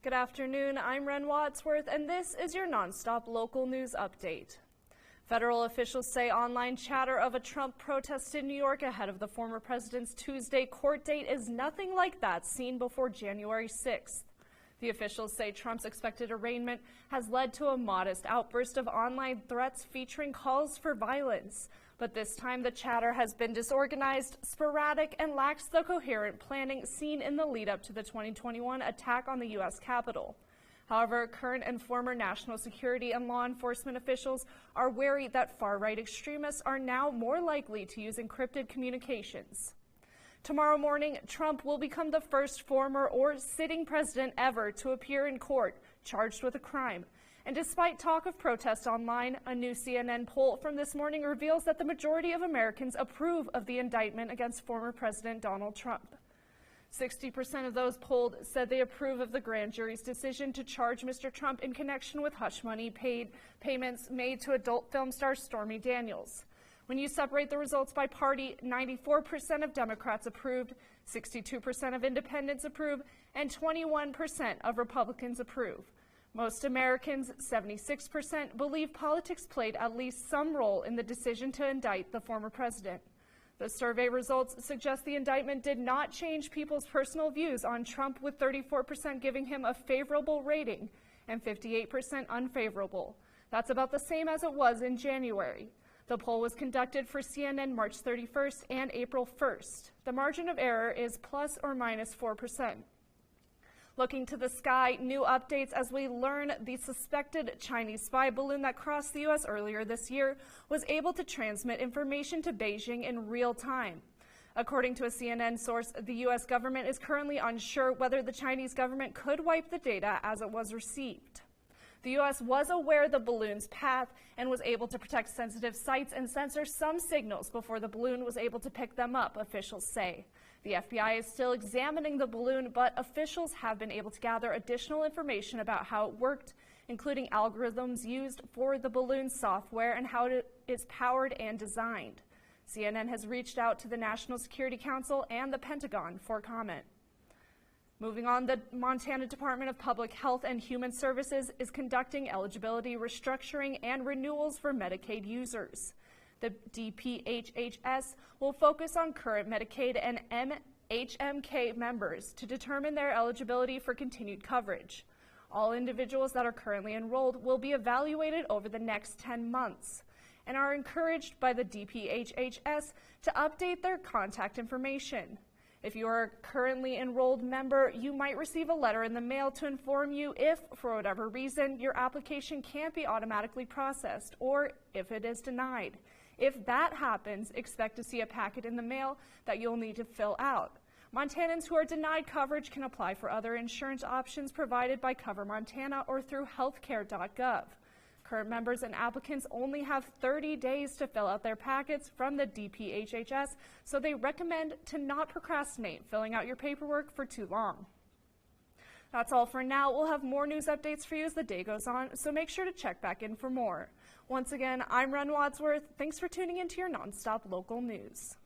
Good afternoon, I'm Ren Wadsworth, and this is your nonstop local news update. Federal officials say online chatter of a Trump protest in New York ahead of the former president's Tuesday court date is nothing like that seen before January 6th. The officials say Trump's expected arraignment has led to a modest outburst of online threats featuring calls for violence. But this time the chatter has been disorganized, sporadic, and lacks the coherent planning seen in the lead up to the 2021 attack on the U.S. Capitol. However, current and former national security and law enforcement officials are wary that far-right extremists are now more likely to use encrypted communications. Tomorrow morning, Trump will become the first former or sitting president ever to appear in court charged with a crime. And despite talk of protest online, a new CNN poll from this morning reveals that the majority of Americans approve of the indictment against former President Donald Trump. 60% of those polled said they approve of the grand jury's decision to charge Mr. Trump in connection with hush money payments made to adult film star Stormy Daniels. When you separate the results by party, 94% of Democrats approved, 62% of independents approve, and 21% of Republicans approve. Most Americans, 76%, believe politics played at least some role in the decision to indict the former president. The survey results suggest the indictment did not change people's personal views on Trump, with 34% giving him a favorable rating and 58% unfavorable. That's about the same as it was in January. The poll was conducted for CNN March 31st and April 1st. The margin of error is plus or minus 4%. Looking to the sky, new updates as we learn the suspected Chinese spy balloon that crossed the U.S. earlier this year was able to transmit information to Beijing in real time. According to a CNN source, the U.S. government is currently unsure whether the Chinese government could wipe the data as it was received. The U.S. was aware of the balloon's path and was able to protect sensitive sites and censor some signals before the balloon was able to pick them up, officials say. The FBI is still examining the balloon, but officials have been able to gather additional information about how it worked, including algorithms used for the balloon software and how it is powered and designed. CNN has reached out to the National Security Council and the Pentagon for comment. Moving on, the Montana Department of Public Health and Human Services is conducting eligibility restructuring and renewals for Medicaid users. The DPHHS will focus on current Medicaid and MHMK members to determine their eligibility for continued coverage. All individuals that are currently enrolled will be evaluated over the next 10 months and are encouraged by the DPHHS to update their contact information. If you are a currently enrolled member, you might receive a letter in the mail to inform you if, for whatever reason, your application can't be automatically processed or if it is denied. If that happens, expect to see a packet in the mail that you'll need to fill out. Montanans who are denied coverage can apply for other insurance options provided by Cover Montana or through healthcare.gov. Current members and applicants only have 30 days to fill out their packets from the DPHHS, so they recommend to not procrastinate filling out your paperwork for too long. That's all for now. We'll have more news updates for you as the day goes on, so make sure to check back in for more. Once again, I'm Ren Wadsworth. Thanks for tuning into your nonstop local news.